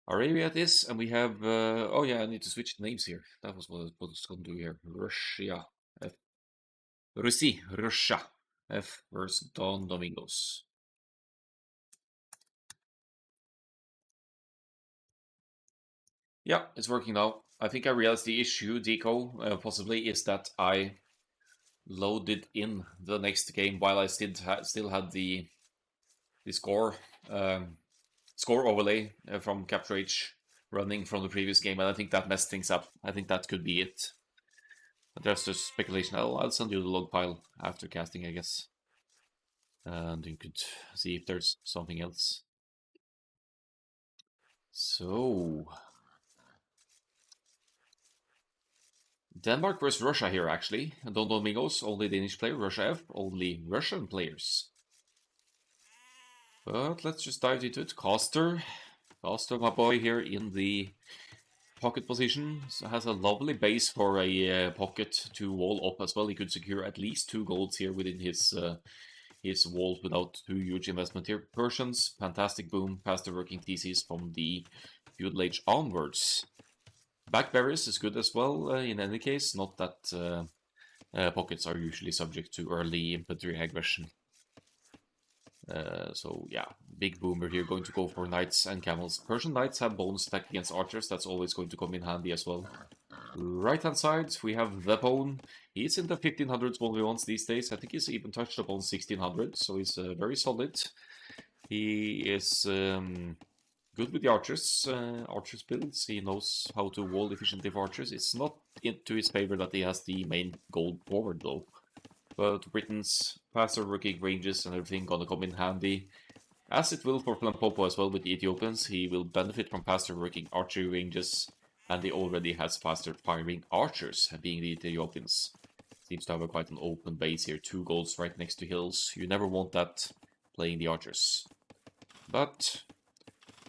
Arabia it is, and we have, oh yeah, I need to switch names here. That was what I was going to do here. Russia, F. Russia, F versus Don Domingos. Yeah, it's working now. I think I realized the issue, Deco, possibly, is that I loaded in the next game while I still had the um, score overlay from Capture H running from the previous game, and I think that messed things up. I think that could be it. But that's just speculation. I'll send you the log file after casting, I guess, and you could see if there's something else. So Denmark versus Russia here, actually. Don Domingos, only Danish player. Russia F, only Russian players. But let's just dive into it. Caster, my boy here in the pocket position, so has a lovely base for a pocket to wall up as well. He could secure at least 2 golds here within his walls without too huge investment here. Persians, fantastic boom, past the working thesis from the feudal age onwards. Backberries is good as well in any case, not that pockets are usually subject to early infantry aggression. So yeah, big boomer here, going to go for knights and camels. Persian knights have bonus attack against archers, that's always going to come in handy as well. Right hand side, we have the pawn. He's in the 1500s 1v1s these days. I think he's even touched upon 1600, so he's very solid. He is good with the archers, archers builds. He knows how to wall efficiently for archers. It's not into his favor that he has the main gold forward though. But Britain's faster working ranges and everything gonna come in handy. As it will for Flampopo as well with the Ethiopians, he will benefit from faster working archery ranges, and he already has faster firing archers, being the Ethiopians. Seems to have quite an open base here, 2 golds right next to hills. You never want that playing the archers. But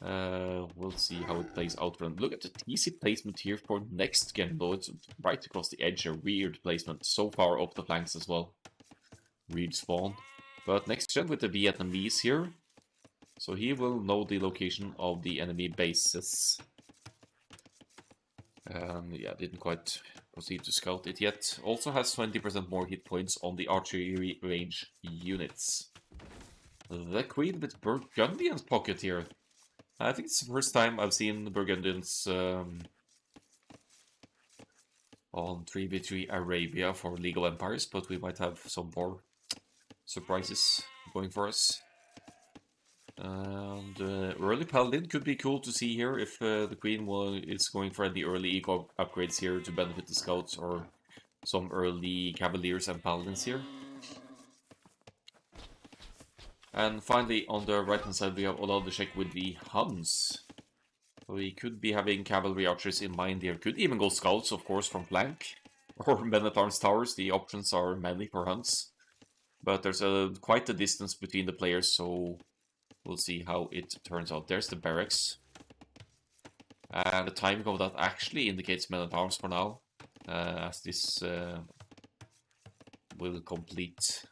we'll see how it plays out for them. Look at the TC placement here for next gen though. It's right across the edge, a weird placement. So far up the flanks as well. Weird spawn. But next gen with the Vietnamese here. So he will know the location of the enemy bases. Yeah, didn't quite proceed to scout it yet. Also has 20% more hit points on the archery range units. The Queen with Burgundian's pocket here. I think it's the first time I've seen the Burgundians on 3v3 Arabia for League of Empires, but we might have some more surprises going for us. And early Paladin could be cool to see here if the Queen is going for the early eco upgrades here to benefit the scouts, or some early Cavaliers and Paladins here. And finally, on the right hand side, we have Oladeshek with the Huns. So he could be having cavalry archers in mind here. Could even go scouts, of course, from flank. Or men-at-arms towers. The options are many for Huns. But there's quite a distance between the players, so we'll see how it turns out. There's the barracks. And the timing of that actually indicates men-at-arms for now. As this will complete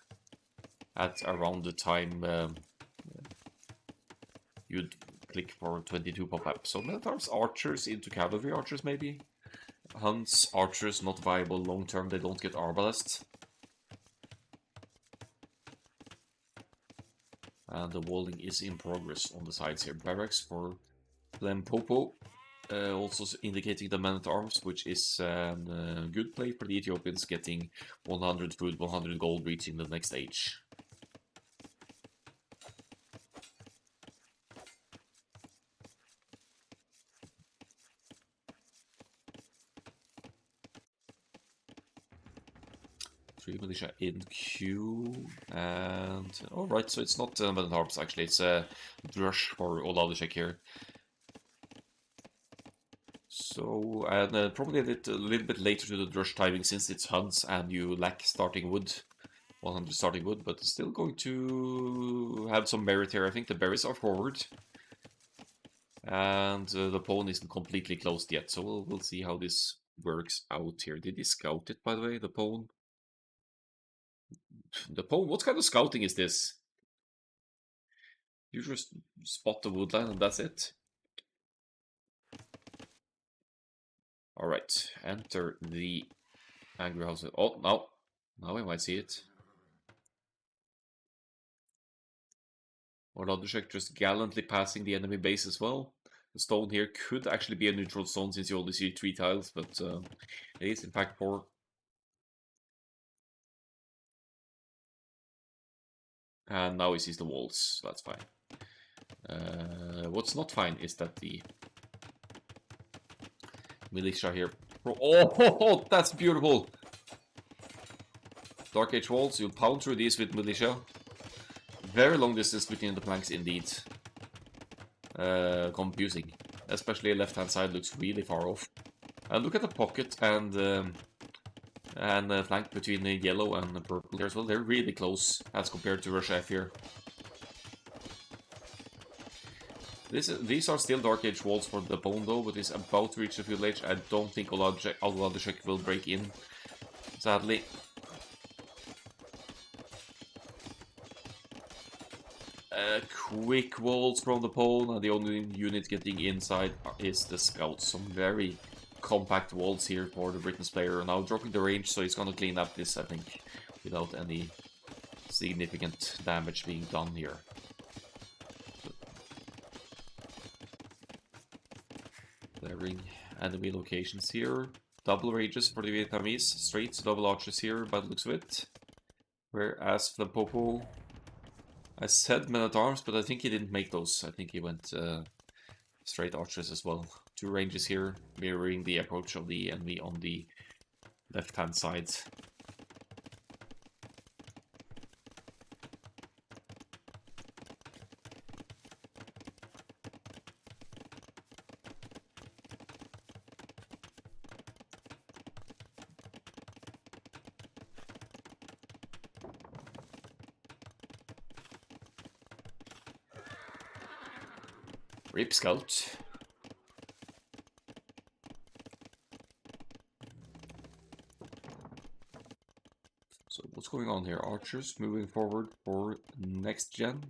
at around the time you'd click for 22 pop-up. So men-at-arms archers into cavalry archers maybe. Huns, archers, not viable long-term, they don't get arbalest. And the walling is in progress on the sides here. Barracks for Lempopo, also indicating the men-at-arms, which is a good play for the Ethiopians, getting 100 food, 100 gold, reaching the next age. Three militia in queue, and alright, so it's not men-at-arms actually, it's a drush for Oladeshek here. So, and probably a little bit later to the drush timing since it's Huns and you lack starting wood, 100 starting wood, but still going to have some merit here. I think the berries are forward. And the pawn isn't completely closed yet, so we'll see how this works out here. Did he scout it, by the way, the pawn? The pawn? What kind of scouting is this? You just spot the woodline and that's it? Alright, enter the Angry House. Oh, no. Now we might see it. Oladishek just gallantly passing the enemy base as well. The stone here could actually be a neutral stone since you only see 3 tiles, but it is in fact 4. And now he sees the walls, that's fine. What's not fine is that the militia here... Oh, that's beautiful! Dark Age walls, you pound through these with militia. Very long distance between the planks indeed. Confusing. Especially left hand side looks really far off. Look at the pocket and the flank between the yellow and the purple here as well. They're really close as compared to Russia F here. These are still Dark Age walls for the Bone though, but it's about to reach the field age. I don't think Oladishek will break in, sadly. Quick walls from the pole, and the only unit getting inside is the scouts. Some very compact walls here for the Britain's player. Now dropping the range, so he's gonna clean up this, I think, without any significant damage being done here. Clearing enemy locations here. Double ranges for the Vietnamese. Straight double archers here by the looks of it. Whereas the Popo, I said men-at-arms, but I think he didn't make those. I think he went straight archers as well. 2 ranges here, mirroring the approach of the enemy on the left-hand side. Rip Scout. So what's going on here? Archers moving forward for next gen.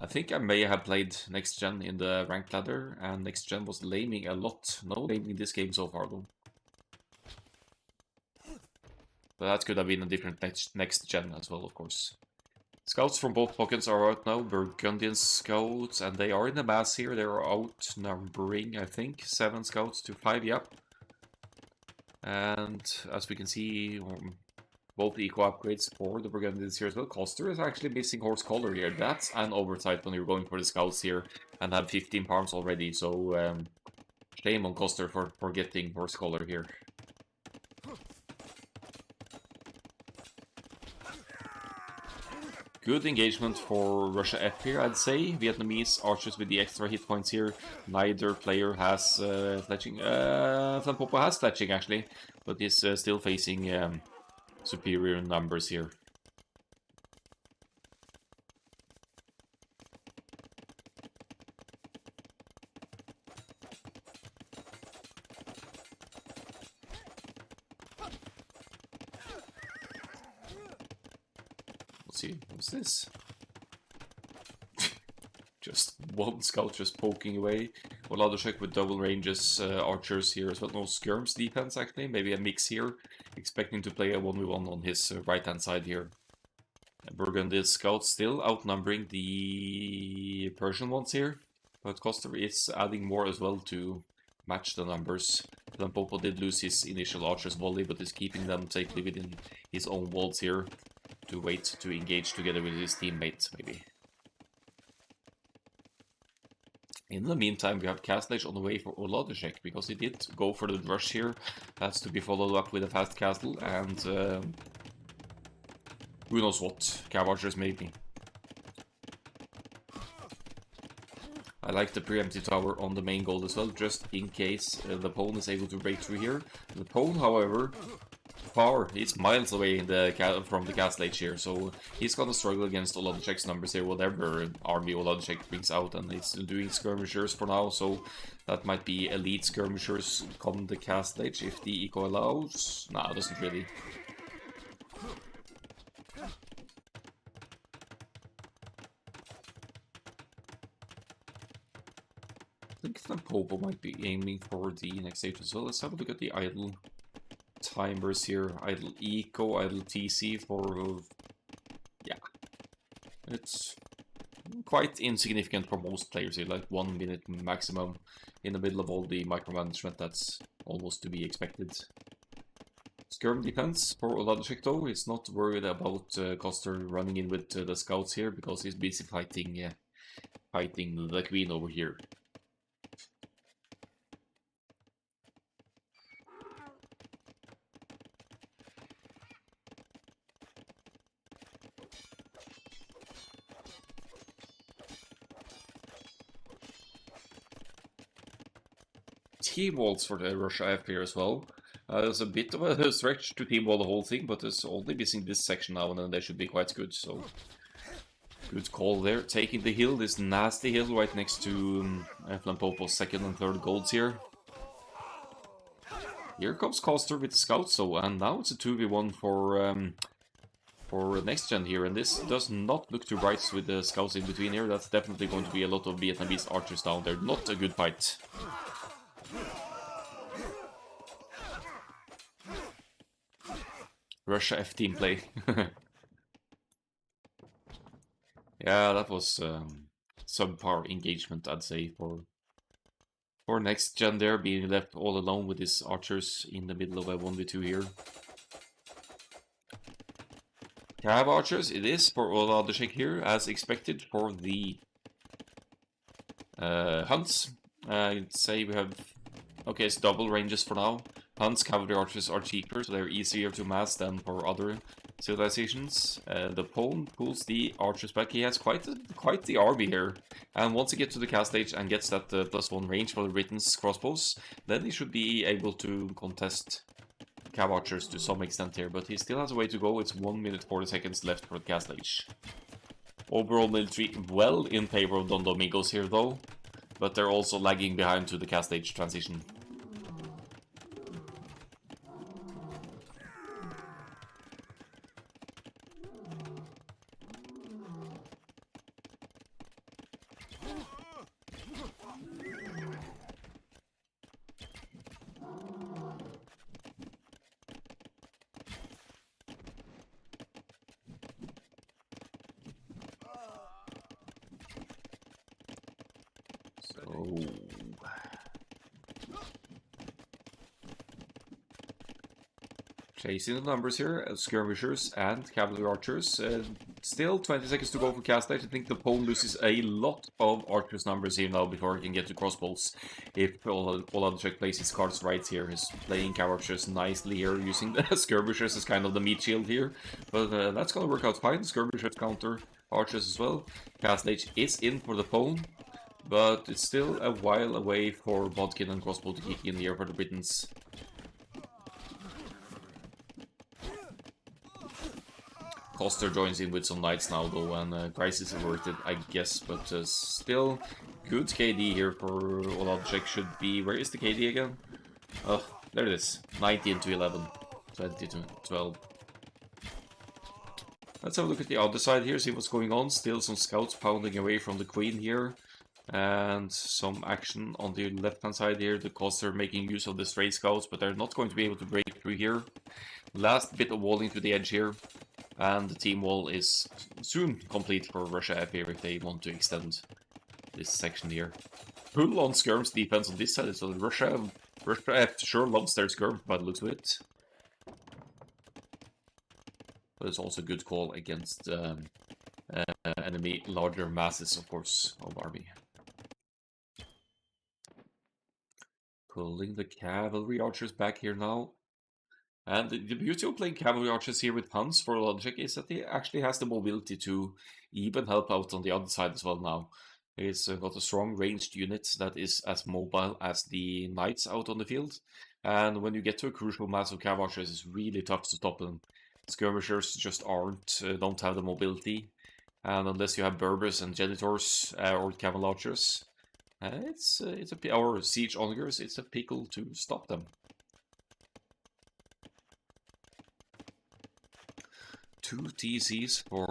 I think I may have played next gen in the ranked ladder, and next gen was laming a lot. No laming this game so far though. But that could have been a different next gen as well, of course. Scouts from both pockets are out now, Burgundian scouts, and they are in the mass here. They are outnumbering, I think, 7 scouts to 5, yep. And as we can see, both eco upgrades for the Burgundians here as well. Coster is actually missing horse collar here. That's an oversight when you're going for the scouts here and have 15 farms already. So shame on Coster for getting horse collar here. Good engagement for Russia F here, I'd say. Vietnamese archers with the extra hit points here. Neither player has fletching. Flanpopo has fletching actually, but is still facing superior numbers here. Let's see, what's this? Just one scout just poking away. Oladishek with double ranges, archers here as well. No skirms defense actually, maybe a mix here. Expecting to play a 1v1 on his right hand side here. Burgundy scouts still outnumbering the Persian ones here. But Koster is adding more as well to match the numbers. Lampopo did lose his initial archer's volley, but is keeping them safely within his own walls here. To wait to engage together with his teammate, maybe. In the meantime, we have Castle Age on the way for Oladishek, because he did go for the rush here. That's to be followed up with a fast castle, and who knows what Cav Archers maybe. I like the preemptive tower on the main goal as well, just in case the Pone is able to break through here. The Pone, however, it's miles away from the Castle Age here, so he's gonna struggle against Oladishek's numbers here, whatever army Oladishek brings out, and he's doing skirmishers for now, so that might be elite skirmishers come the Castle Age if the eco allows. Nah, it doesn't really. think Limpopo might be aiming for the next stage as well. Let's have a look at the idle timers here. Idle eco, idle TC for... yeah. It's quite insignificant for most players here, like 1 minute maximum in the middle of all the micromanagement. That's almost to be expected. Skirm defense for Oladchik though. He's not worried about Koster running in with the scouts here because he's busy fighting fighting the queen over here. Team walls for the Russia F here as well. There's a bit of a stretch to team wall the whole thing, but it's only missing this section now, and then they should be quite good. So good call there. Taking the hill, this nasty hill right next to Limpopo's second and third golds here. Here comes Koster with the scouts, so and now it's a 2v1 for next gen here, and this does not look too bright with the scouts in between here. That's definitely going to be a lot of Vietnamese archers down there. Not a good fight. Russia F team play. Yeah, that was subpar engagement, I'd say, for next gen there, being left all alone with his archers in the middle of a 1v2 here. Cav archers, it is for Oladchik here, as expected for the hunts. I'd say we have... okay, it's double ranges for now. Hunts, cavalry archers are cheaper, so they're easier to mass than for other civilizations. The Pone pulls the archers back. He has quite the army here. And once he gets to the cast stage and gets that +1 range for the Britain's crossbows, then he should be able to contest cav archers to some extent here. But he still has a way to go. It's 1 minute 40 seconds left for the cast stage. Overall military well in favor of Don Domingos here though. But they're also lagging behind to the cast stage transition. So... chasing the numbers here, skirmishers and cavalry archers. Still 20 seconds to go for cast stage. I think the Pone loses a lot of archers numbers here now before he can get to crossbows. If Oladchik plays his cards right here, he's playing cav archers nicely here, using the skirmishers as kind of the meat shield here. But that's gonna work out fine. Skirmishers counter archers as well. Cast stage is in for the Pone, but it's still a while away for Bodkin and crossbow to kick in here for the Britons. Koster joins in with some knights now though, and crisis averted, I guess, but still good KD here for Oladchik. Should be... where is the KD again? Oh, there it is. 19 to 11, 20 to 12. Let's have a look at the other side here, see what's going on. Still some scouts pounding away from the queen here, and some action on the left hand side here. The Koster making use of the stray scouts, but they're not going to be able to break through here. Last bit of walling to the edge here. And the team wall is soon complete for Russia F here if they want to extend this section here. Full on skirm's defense on this side, so Russia F sure loves their skirm by the looks of it. But it's also a good call against enemy larger masses, of course, of army. Pulling the cavalry archers back here now. And the beauty of playing cavalry archers here with Huns for Oladchik is that he actually has the mobility to even help out on the other side as well now. He's got a strong ranged unit that is as mobile as the knights out on the field. And when you get to a crucial mass of cav archers, it's really tough to stop them. Skirmishers just don't have the mobility. And unless you have Berbers and Genitors or cavalry archers, or siege onagers, it's a pickle to stop them. 2 TCs for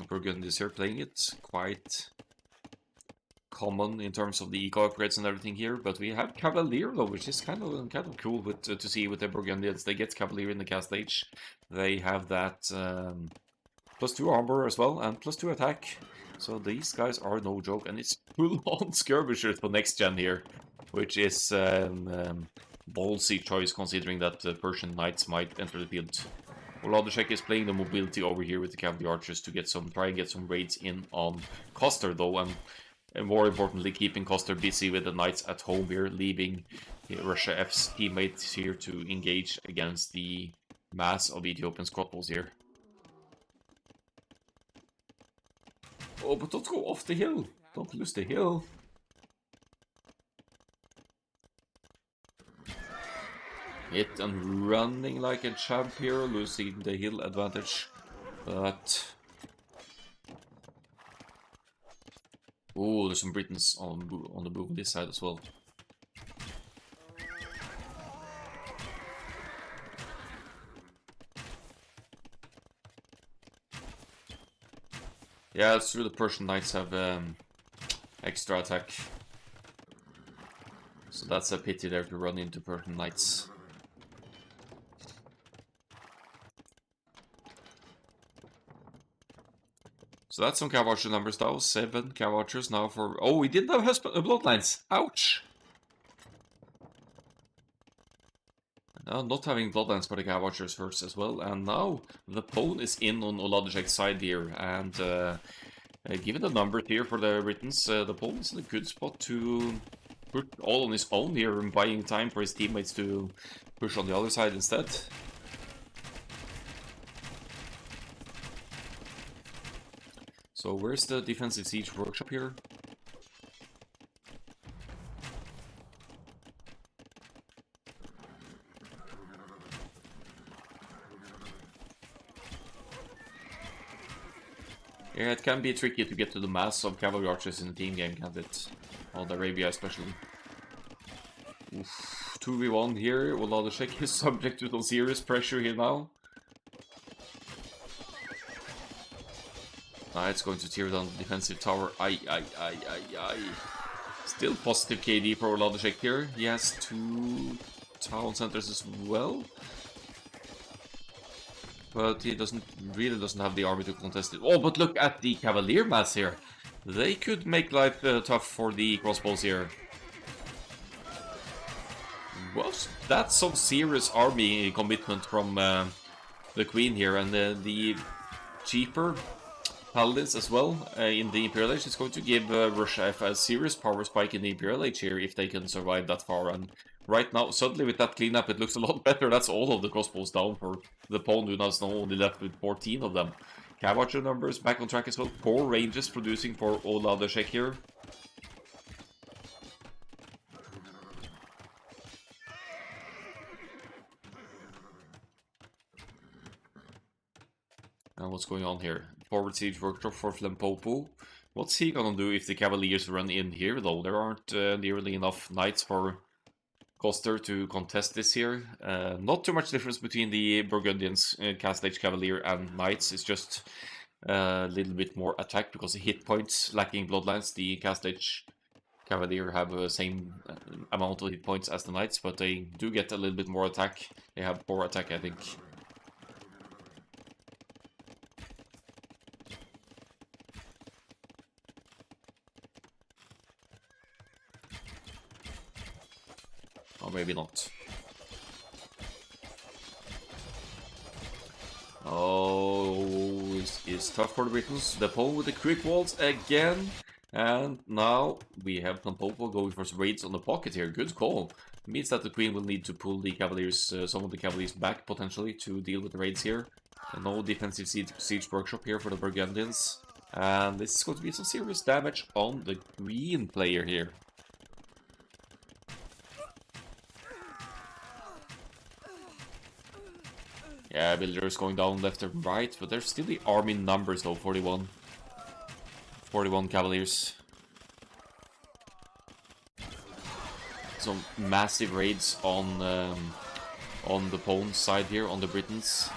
Burgundies here, playing it quite common in terms of the eco upgrades and everything here, but we have Cavalier though, which is kind of cool with to see with the Burgundians. They get Cavalier in the cast stage. They have that +2 armor as well and +2 attack. So these guys are no joke, and it's full-on skirmishers for next gen here, which is ballsy choice considering that Persian knights might enter the field. Oladeshek is playing the mobility over here with the cavalry archers to try and get some raids in on Koster though, and more importantly keeping Koster busy with the knights at home here, leaving Russia F's teammates here to engage against the mass of Ethiopian squad here. Oh, but don't go off the hill! Don't lose the hill! Hit and running like a champ here, losing the hill advantage, but... Oh, there's some Britons on the move on this side as well. Yeah, it's true, the Persian knights have extra attack. So that's a pity there to run into Persian knights. So that's some Cav Archer numbers now. 7 Cav Archers now for... Oh, we didn't have bloodlines! Ouch! Not having bloodlines for the Cav Archers first as well. And now the Pone is in on Oladeshek's side here. And given the numbers here for the Britons, the Pone is in a good spot to put all on his own here and buying time for his teammates to push on the other side instead. So where's the defensive siege workshop here? Yeah, it can be tricky to get to the mass of cavalry archers in the team game, can't it? On Arabia especially. Oof, 2v1 here. Oladeshek is subject to some serious pressure here now. It's going to tear down the defensive tower. Aye. Still positive KD for Oladeshek here. He has 2 town centers as well. But he really doesn't have the army to contest it. Oh, but look at the Cavalier mass here. They could make life tough for the crossbows here. Well, that's some serious army commitment from the Queen here. And the cheaper Paladins as well in the Imperial Age is going to give Russia a serious power spike in the Imperial Age here if they can survive that far. And right now, suddenly with that cleanup, it looks a lot better. That's all of the crossbows down for the Pone, who now is only left with 14 of them. Cav Archer numbers back on track as well. 4 ranges producing for Oladeshek here. And what's going on here? Forward siege workshop for Flempopo. What's he gonna do if the Cavaliers run in here though? There aren't nearly enough knights for Koster to contest this here. Not too much difference between the Burgundians, Cast Age Cavalier and Knights. It's just a little bit more attack because the hit points lacking bloodlines. The Cast Age Cavalier have the same amount of hit points as the Knights, but they do get a little bit more attack. They have 4 attack, I think. Or maybe not. Oh, it's tough for the Britons. The Pole with the quick walls again. And now we have Flempopo going for some raids on the pocket here. Good call. It means that the Queen will need to pull the Cavaliers, some of the Cavaliers back potentially to deal with the raids here. And no defensive siege workshop here for the Burgundians. And this is going to be some serious damage on the green player here. Yeah, builders going down left and right, but there's still the army numbers though, 41. 41 Cavaliers. Some massive raids on the Pone side here, on the Britons.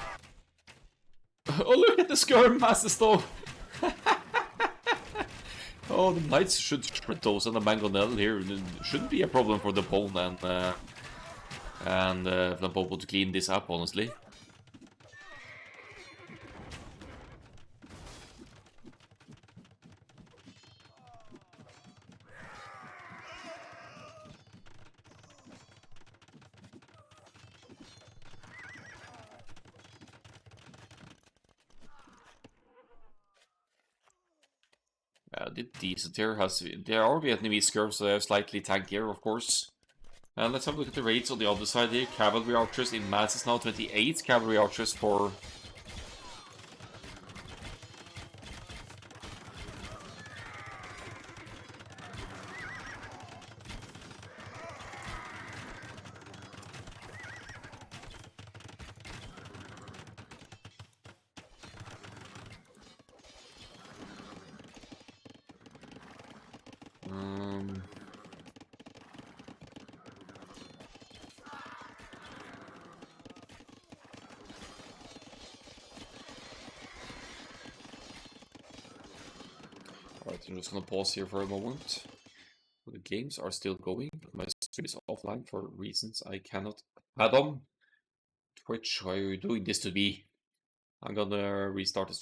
Oh, look at the skirm masses though! Oh, the knights should shred those, and the mangonel here shouldn't be a problem for the pawn and Flampopo to clean this up, honestly. Did decent here. There are Vietnamese curves, so they are slightly tankier, of course. And let's have a look at the rates on the other side here. Cavalry archers in masses now, 28 cavalry archers for... Alright, I'm just gonna pause here for a moment. The games are still going, but my stream is offline for reasons I cannot fathom. Twitch, why are you doing this to me? I'm gonna restart the stream.